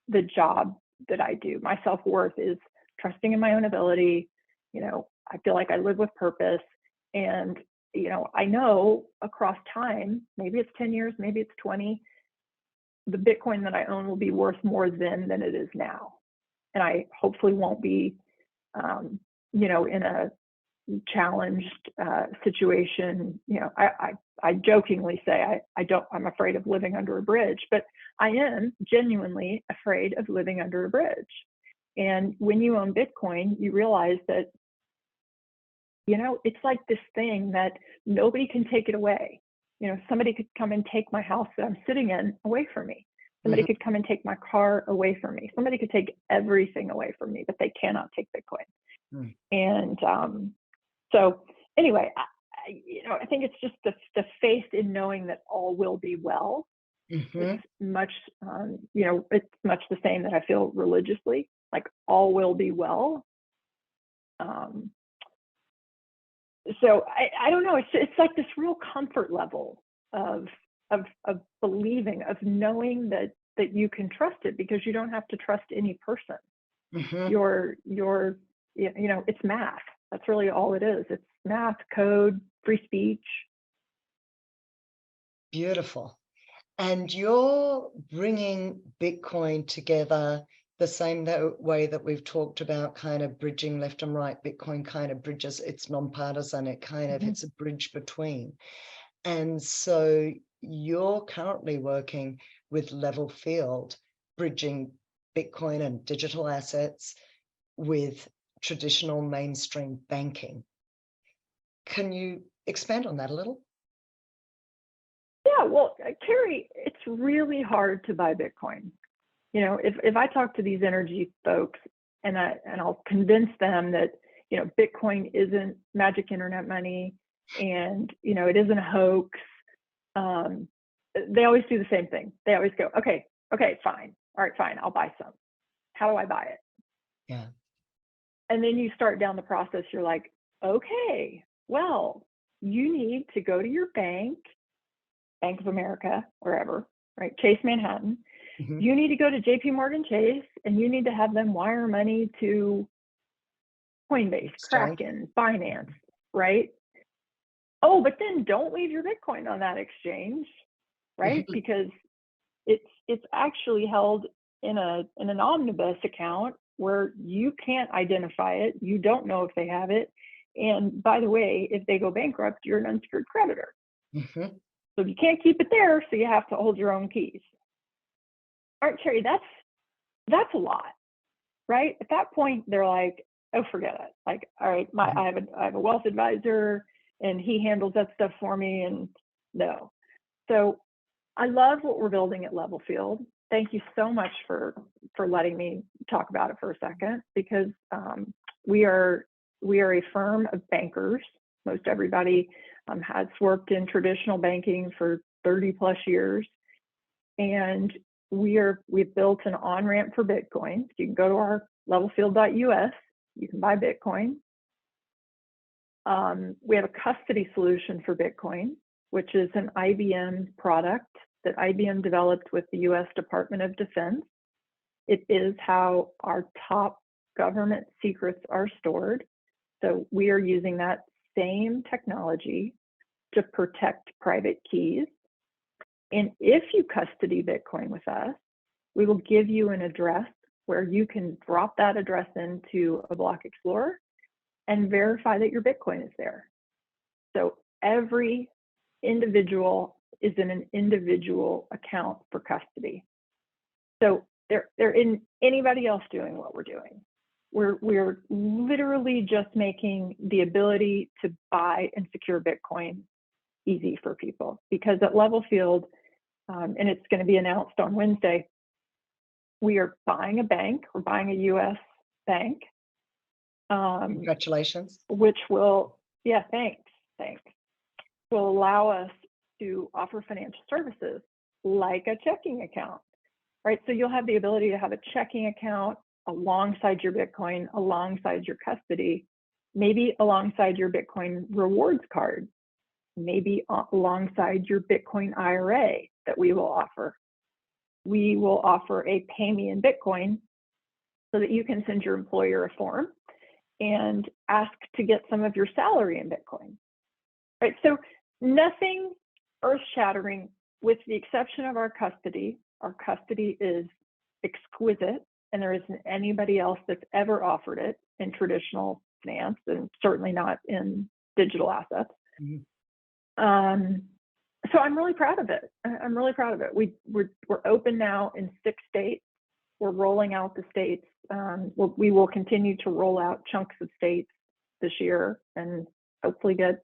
[SPEAKER 2] the job that I do. My self-worth is trusting in my own ability. I feel like I live with purpose. And, I know across time, maybe it's 10 years, maybe it's 20, the Bitcoin that I own will be worth more then than it is now. And I hopefully won't be, in a challenged situation. I jokingly say I'm afraid of living under a bridge, but I am genuinely afraid of living under a bridge. And when you own Bitcoin, you realize that, it's like this thing that nobody can take it away. Somebody could come and take my house that I'm sitting in away from me. Somebody could come and take my car away from me. Somebody could take everything away from me, but they cannot take Bitcoin. And so anyway, I think it's just the faith in knowing that all will be well. It's much, it's much the same that I feel religiously, like all will be well. So I don't know. It's like this real comfort level of believing, of knowing that you can trust it, because you don't have to trust any person. It's math. That's really all it is. It's math, code, free speech.
[SPEAKER 1] Beautiful. And you're bringing Bitcoin together the same way that we've talked about, kind of bridging left and right. Bitcoin kind of bridges, it's nonpartisan, it kind of, it's a bridge between. And so you're currently working with Levelfield, bridging Bitcoin and digital assets with traditional mainstream banking. Can you expand on that a little?
[SPEAKER 2] Yeah, well, Carrie, it's really hard to buy Bitcoin. If I talk to these energy folks and I'll convince them that, Bitcoin isn't magic internet money and, it isn't a hoax, they always do the same thing. They always go, okay, fine. All right, fine. I'll buy some. How do I buy it?
[SPEAKER 1] Yeah.
[SPEAKER 2] And then you start down the process. You're like, okay, well, you need to go to your bank, Bank of America, wherever, right? Chase Manhattan. You need to go to JP Morgan Chase and you need to have them wire money to Coinbase, Kraken, Binance, right? Oh, but then don't leave your Bitcoin on that exchange, right? Because it's actually held in an omnibus account where you can't identify it. You don't know if they have it. And by the way, if they go bankrupt, you're an unsecured creditor. So you can't keep it there, so you have to hold your own keys. All right, Carrie, that's a lot, right? At that point, they're like, oh, forget it. Like, all right, I have a wealth advisor and he handles that stuff for me, and no. So I love what we're building at Levelfield. Thank you so much for letting me talk about it for a second, because we are a firm of bankers. Most everybody has worked in traditional banking for 30 plus years. and we've built an on-ramp for Bitcoin. You can go to our levelfield.us, you can buy Bitcoin. We have a custody solution for Bitcoin, which is an IBM product that IBM developed with the US Department of Defense. It is how our top government secrets are stored. So we are using that same technology to protect private keys. And if you custody Bitcoin with us, we will give you an address where you can drop that address into a Block Explorer and verify that your Bitcoin is there. So every individual is in an individual account for custody. So there isn't anybody else doing what we're doing. We're literally just making the ability to buy and secure Bitcoin easy for people, because at Levelfield, and it's going to be announced on Wednesday, we are buying a bank. We're buying a US bank.
[SPEAKER 1] Congratulations.
[SPEAKER 2] Which will, yeah, thanks, will allow us to offer financial services like a checking account, right? So you'll have the ability to have a checking account alongside your Bitcoin, alongside your custody, maybe alongside your Bitcoin rewards card, maybe alongside your Bitcoin IRA that we will offer. We will offer a pay me in Bitcoin so that you can send your employer a form and ask to get some of your salary in Bitcoin, right? So nothing earth-shattering, with the exception of our custody. Our custody is exquisite, and there isn't anybody else that's ever offered it in traditional finance, and certainly not in digital assets. Mm-hmm. So I'm really proud of it. I'm really proud of it. We're open now in 6 states. We're rolling out the states. We will continue to roll out chunks of states this year, and hopefully get,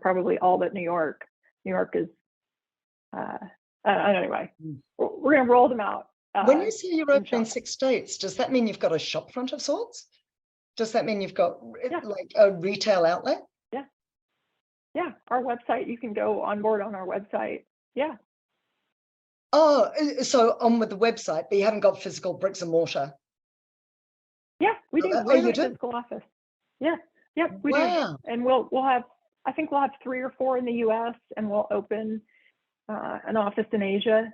[SPEAKER 2] probably all but New York. New York is, anyway, we're going to roll them out.
[SPEAKER 1] When you say you're open in 6 states, does that mean you've got a shop front of sorts? Does that mean you've got like a retail outlet?
[SPEAKER 2] Yeah, our website, you can go on board on our website. Yeah.
[SPEAKER 1] Oh, so on with the website, but you haven't got physical bricks and mortar?
[SPEAKER 2] Yeah, we do.
[SPEAKER 1] Oh, you do?
[SPEAKER 2] Physical office. Yeah, yep, we
[SPEAKER 1] do.
[SPEAKER 2] And we'll have, I think we'll have 3 or 4 in the US, and we'll open an office in Asia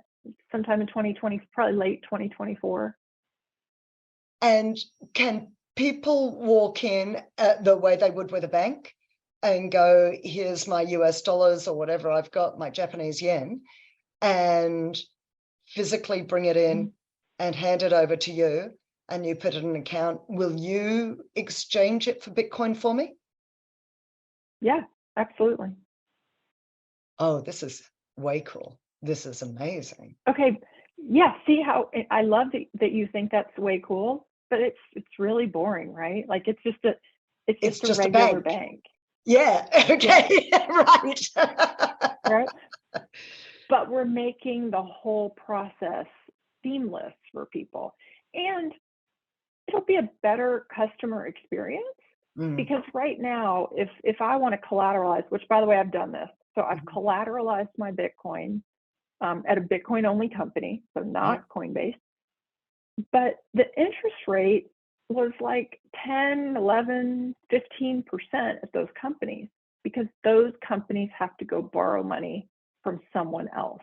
[SPEAKER 2] sometime in 2020, probably late 2024.
[SPEAKER 1] And can people walk in the way they would with a bank and go, here's my US dollars or whatever I've got, my Japanese yen, and physically bring it in and hand it over to you, and you put it in an account? Will you exchange it for Bitcoin for me?
[SPEAKER 2] Yeah, absolutely.
[SPEAKER 1] Oh, this is way cool. This is amazing.
[SPEAKER 2] Okay. Yeah. See how I love that you think that's way cool, but it's really boring, right? Like it's just a regular bank.
[SPEAKER 1] Yeah. Okay. Yeah. Right.
[SPEAKER 2] Right. But we're making the whole process seamless for people, and it'll be a better customer experience. Because right now, if I want to collateralize, which by the way, I've done this. So I've collateralized my Bitcoin at a Bitcoin only company, so not Coinbase. But the interest rate was like 10, 11, 15% at those companies, because those companies have to go borrow money from someone else.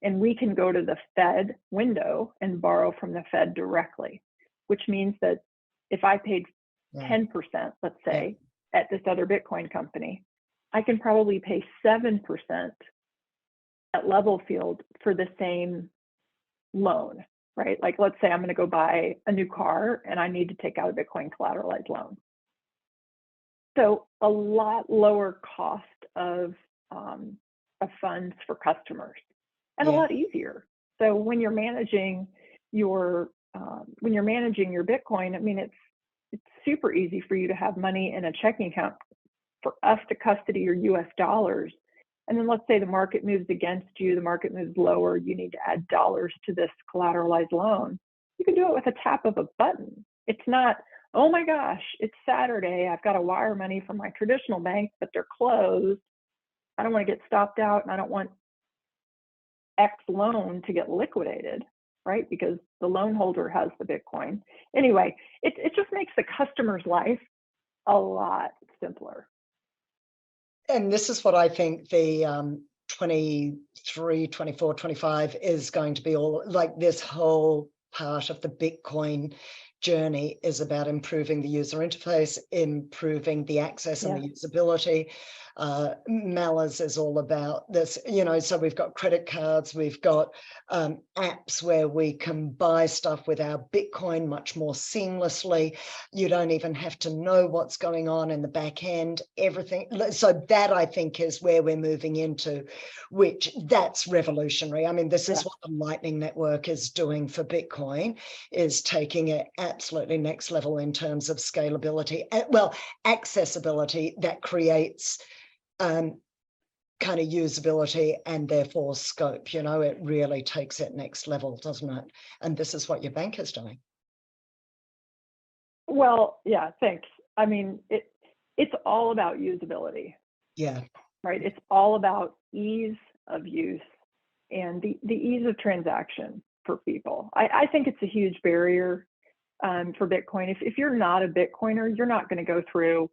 [SPEAKER 2] And we can go to the Fed window and borrow from the Fed directly, which means that if I paid 10%, let's say, at this other Bitcoin company, I can probably pay 7% at Levelfield for the same loan, right? Like, let's say I'm going to go buy a new car and I need to take out a Bitcoin collateralized loan. So a lot lower cost of funds for customers, and a lot easier. So when you're managing your Bitcoin, I mean, it's super easy for you to have money in a checking account, for us to custody your US dollars. And then let's say the market moves against you, the market moves lower, you need to add dollars to this collateralized loan. You can do it with a tap of a button. It's not, oh my gosh, it's Saturday, I've got to wire money from my traditional bank, but they're closed. I don't want to get stopped out, and I don't want X loan to get liquidated, right? Because the loan holder has the Bitcoin. Anyway, it just makes the customer's life a lot simpler.
[SPEAKER 1] And this is what I think the 23, 24, 25 is going to be all like. This whole part of the Bitcoin journey is about improving the user interface, improving the access and the usability. Mallas is all about this, so we've got credit cards, we've got apps where we can buy stuff with our Bitcoin much more seamlessly. You don't even have to know what's going on in the back end, everything. So that, I think, is where we're moving into, which that's revolutionary. I mean, this is what the Lightning Network is doing for Bitcoin, is taking it absolutely next level in terms of scalability, well, accessibility that creates kind of usability and therefore scope. It really takes it next level, doesn't it? And this is what your bank is doing.
[SPEAKER 2] Well, yeah, thanks. I mean, it's all about usability.
[SPEAKER 1] Yeah.
[SPEAKER 2] Right. It's all about ease of use and the ease of transaction for people. I think it's a huge barrier for Bitcoin. If you're not a Bitcoiner, you're not going to go through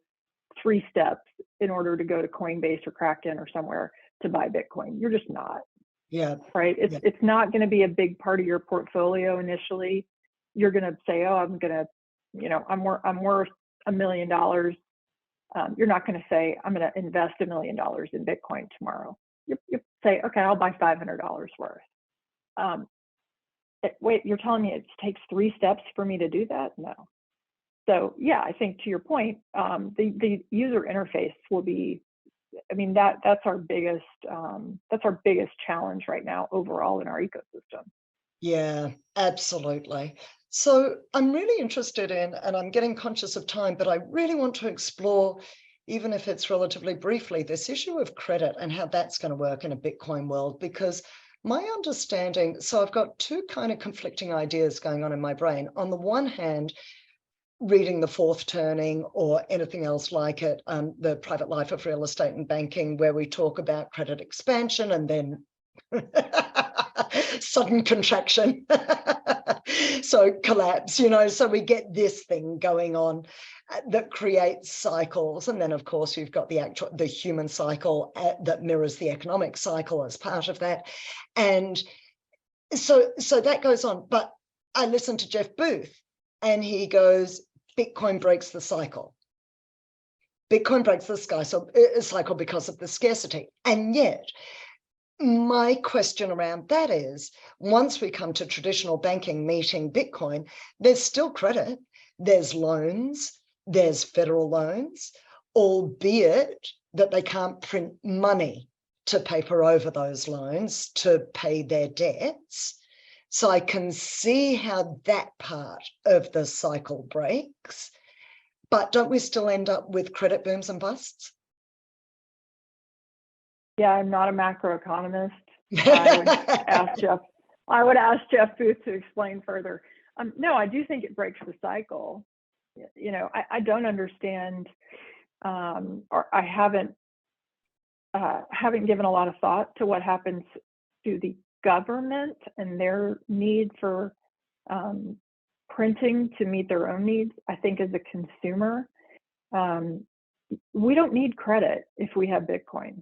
[SPEAKER 2] 3 steps in order to go to Coinbase or Kraken or somewhere to buy Bitcoin. You're just not.
[SPEAKER 1] Yeah.
[SPEAKER 2] Right. It's not going to be a big part of your portfolio initially. You're going to say, oh, I'm going to, I'm worth $1 million. You're not going to say, I'm going to invest $1 million in Bitcoin tomorrow. You say, okay, I'll buy $500 worth. Wait, you're telling me it takes 3 steps for me to do that? No. So yeah, I think to your point, the user interface will be, I mean, that's our biggest challenge right now overall in our ecosystem.
[SPEAKER 1] Yeah, absolutely. So I'm really interested in, and I'm getting conscious of time, but I really want to explore, even if it's relatively briefly, this issue of credit and how that's going to work in a Bitcoin world, because my understanding, so I've got 2 kind of conflicting ideas going on in my brain. On the one hand, reading The Fourth Turning or anything else like it, The Private Life of Real Estate and Banking, where we talk about credit expansion and then sudden contraction, so collapse, so we get this thing going on that creates cycles. And then, of course, you've got the human cycle that mirrors the economic cycle as part of that. And so that goes on. But I listened to Jeff Booth, and he goes, Bitcoin breaks the cycle. Bitcoin breaks the cycle because of the scarcity. And yet, my question around that is, once we come to traditional banking meeting Bitcoin, there's still credit, there's loans, there's federal loans, albeit that they can't print money to paper over those loans to pay their debts. So I can see how that part of the cycle breaks, but don't we still end up with credit booms and busts?
[SPEAKER 2] Yeah, I'm not a macroeconomist. I would ask Jeff Booth to explain further. No, I do think it breaks the cycle. I don't understand, or I haven't given a lot of thought to what happens to the government and their need for printing to meet their own needs. I think as a consumer, we don't need credit if we have Bitcoin,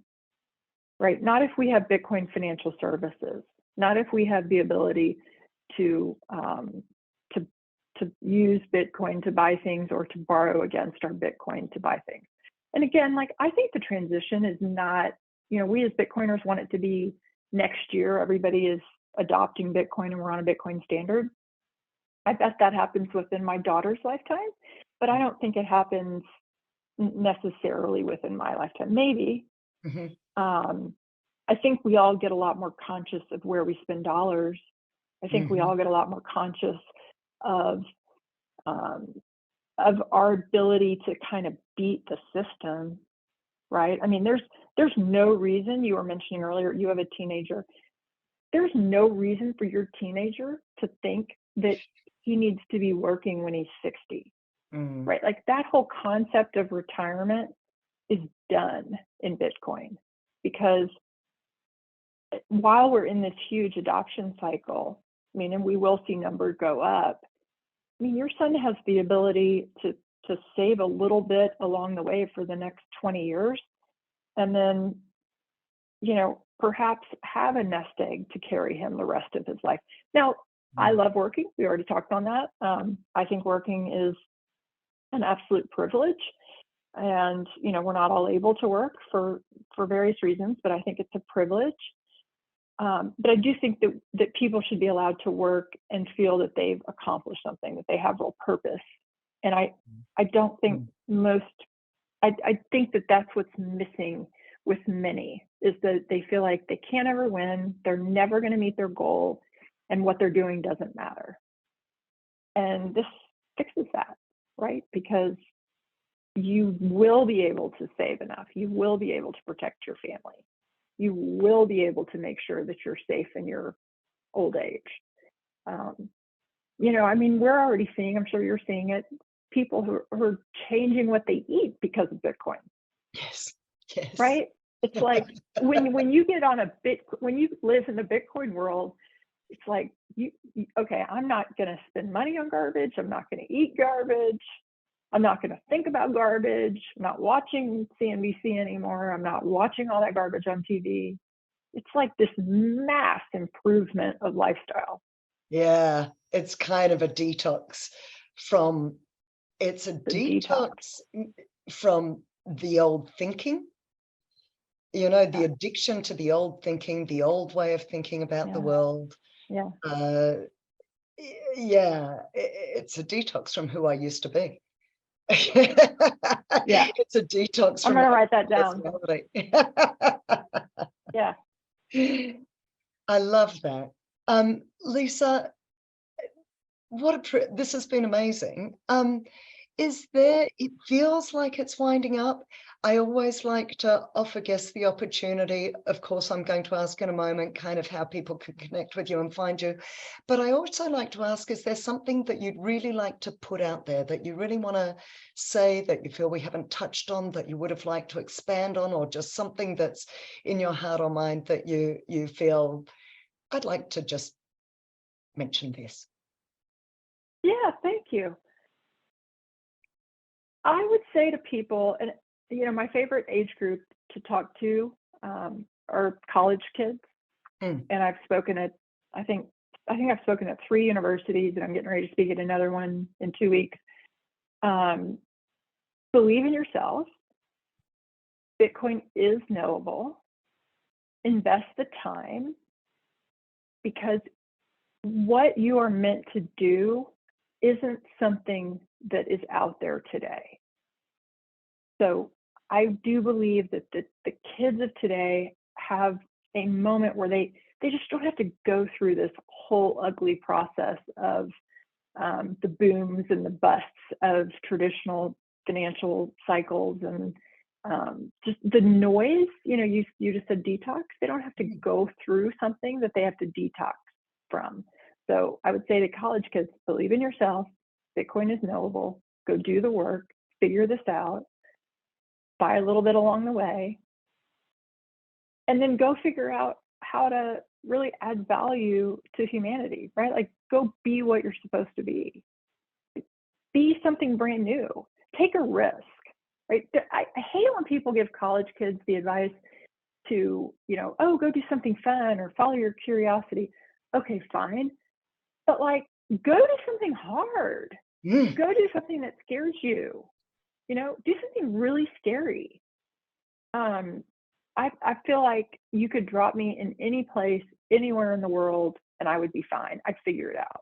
[SPEAKER 2] right? Not if we have Bitcoin financial services, not if we have the ability to use Bitcoin to buy things or to borrow against our Bitcoin to buy things. And again, I think the transition is not, we as Bitcoiners want it to be next year. Everybody is adopting Bitcoin and we're on a Bitcoin standard. I bet that happens within my daughter's lifetime, but I don't think it happens necessarily within my lifetime. Maybe.
[SPEAKER 1] Mm-hmm.
[SPEAKER 2] I think we all get a lot more conscious of where we spend dollars. I think we all get a lot more conscious of our ability to kind of beat the system, right? I mean, there's no reason, you were mentioning earlier, you have a teenager. There's no reason for your teenager to think that he needs to be working when he's 60, right? That whole concept of retirement is done in Bitcoin, because while we're in this huge adoption cycle, I mean, and we will see numbers go up. I mean, your son has the ability to save a little bit along the way for the next 20 years, and then, you know, perhaps have a nest egg to carry him the rest of his life. Now, I love working. We already talked on that. I think working is an absolute privilege, and, you know, we're not all able to work for various reasons, but I think it's a privilege. But I do think that people should be allowed to work and feel that they've accomplished something, that they have real purpose. And I don't think I think that that's what's missing with many, is that they feel like they can't ever win, they're never going to meet their goal, and what they're doing doesn't matter. And this fixes that, right? Because you will be able to save enough, you will be able to protect your family, you will be able to make sure that you're safe in your old age. You know, I mean, we're already seeing, I'm sure you're seeing it, people who are changing what they eat because of Bitcoin.
[SPEAKER 1] Yes. Yes.
[SPEAKER 2] Right? It's like when you get on when you live in the Bitcoin world, it's like okay, I'm not going to spend money on garbage, I'm not going to eat garbage, I'm not going to think about garbage, I'm not watching CNBC anymore, I'm not watching all that garbage on TV. It's like this mass improvement of lifestyle.
[SPEAKER 1] Yeah, it's kind of a detox from, it's a detox from the old thinking, you know, the addiction to the old thinking, the old way of thinking about the world.
[SPEAKER 2] Yeah.
[SPEAKER 1] Yeah, it's a detox from who I used to be.
[SPEAKER 2] Yeah.
[SPEAKER 1] It's a detox
[SPEAKER 2] I'm
[SPEAKER 1] from
[SPEAKER 2] going to write that down. Yeah.
[SPEAKER 1] I love that. Lisa, this has been amazing. Is there, it feels like it's winding up. I always like to offer guests the opportunity. Of course, I'm going to ask in a moment kind of how people can connect with you and find you. But I also like to ask, is there something that you'd really like to put out there, that you really want to say, that you feel we haven't touched on, that you would have liked to expand on, or just something that's in your heart or mind that you feel, I'd like to just mention this?
[SPEAKER 2] Yeah, thank you. I would say to people, and you know, my favorite age group to talk to are college kids. And I've spoken at, I think I've spoken at 3 universities, and I'm getting ready to speak at another one in 2 weeks. Believe in yourself. Bitcoin is knowable. Invest the time, because what you are meant to do isn't something that is out there today. So I do believe that the kids of today have a moment where they just don't have to go through this whole ugly process of the booms and the busts of traditional financial cycles, and just the noise. You know, you just said detox. They don't have to go through something that they have to detox from. So I would say to college kids, believe in yourself. Bitcoin is knowable. Go do the work, figure this out, buy a little bit along the way, and then go figure out how to really add value to humanity, right? Like, go be what you're supposed to be. Be something brand new. Take a risk, right? I hate it when people give college kids the advice to, you know, oh, go do something fun or follow your curiosity. Okay, fine. But like, go do something hard. Go do something that scares you. You know, do something really scary. I feel like you could drop me in any place, anywhere in the world, and I would be fine. I'd figure it out.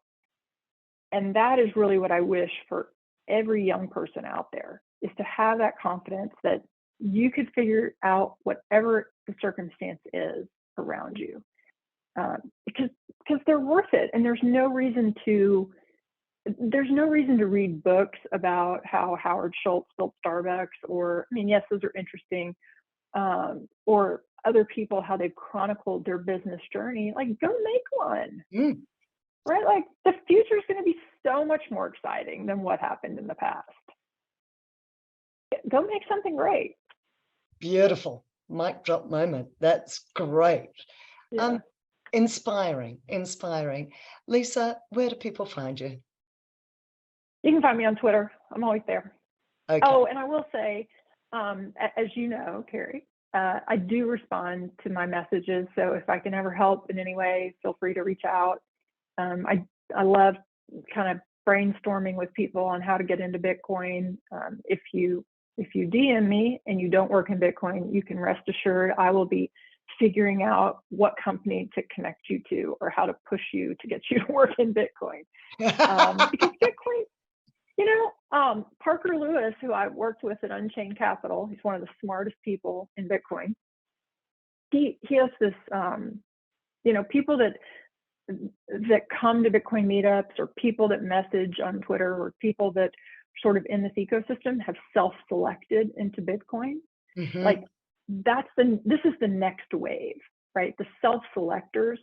[SPEAKER 2] And that is really what I wish for every young person out there, is to have that confidence that you could figure out whatever the circumstance is around you, because they're worth it. And there's no reason to read books about how Howard Schultz built Starbucks, or, I mean, yes, those are interesting, or other people, how they've chronicled their business journey. Like, go make one. Right? Like, the future is going to be so much more exciting than what happened in the past. Go make something great.
[SPEAKER 1] Beautiful. Mic drop moment. That's great.
[SPEAKER 2] Yeah.
[SPEAKER 1] Inspiring. Lisa, where do people find you?
[SPEAKER 2] You can find me on Twitter. I'm always there.
[SPEAKER 1] Okay.
[SPEAKER 2] Oh, and I will say, as you know, Carrie, I do respond to my messages. So if I can ever help in any way, feel free to reach out. I love kind of brainstorming with people on how to get into Bitcoin. If you DM me and you don't work in Bitcoin, you can rest assured I will be figuring out what company to connect you to or how to push you to get you to work in Bitcoin. Because Bitcoin, Parker Lewis, who I worked with at Unchained Capital, he's one of the smartest people in Bitcoin. He has this, people that come to Bitcoin meetups or people that message on Twitter or people that sort of in this ecosystem have self-selected into Bitcoin.
[SPEAKER 1] Mm-hmm.
[SPEAKER 2] Like this is the next wave, right? The self-selectors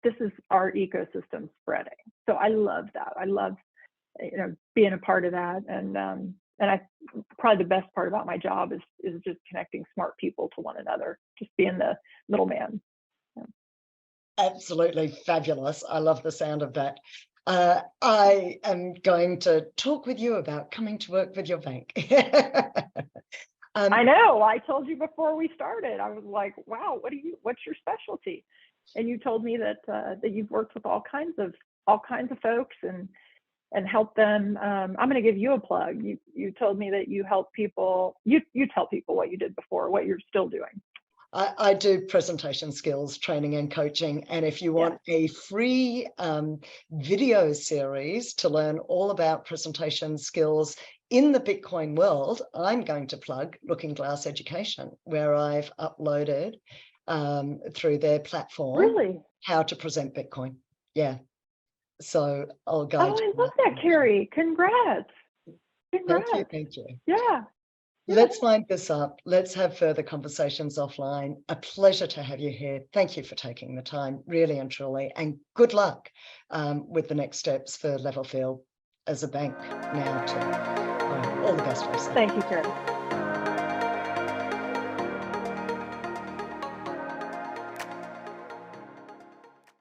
[SPEAKER 2] this is our ecosystem spreading. So I love that. I love, being a part of that. And I probably the best part about my job is just connecting smart people to one another, just being the middleman.
[SPEAKER 1] Absolutely fabulous. I love the sound of that. I am going to talk with you about coming to work with your bank.
[SPEAKER 2] I know. I told you before we started. I was like, "Wow, what's your specialty?" And you told me that you've worked with all kinds of folks and help them. I'm going to give you a plug. You told me that you help people. You tell people what you did before, what you're still doing.
[SPEAKER 1] I do presentation skills training and coaching. And if you want a free video series to learn all about presentation skills in the Bitcoin world, I'm going to plug Looking Glass Education, where I've uploaded through their platform how to present Bitcoin. Yeah. So I'll guide you.
[SPEAKER 2] Oh, I love that, Carrie. Congrats.
[SPEAKER 1] Thank you.
[SPEAKER 2] Yeah.
[SPEAKER 1] Let's wind this up. Let's have further conversations offline. A pleasure to have you here. Thank you for taking the time, really and truly, and good luck with the next steps for Levelfield as a bank now too. All the best, Lisa.
[SPEAKER 2] Thank you, Carrie.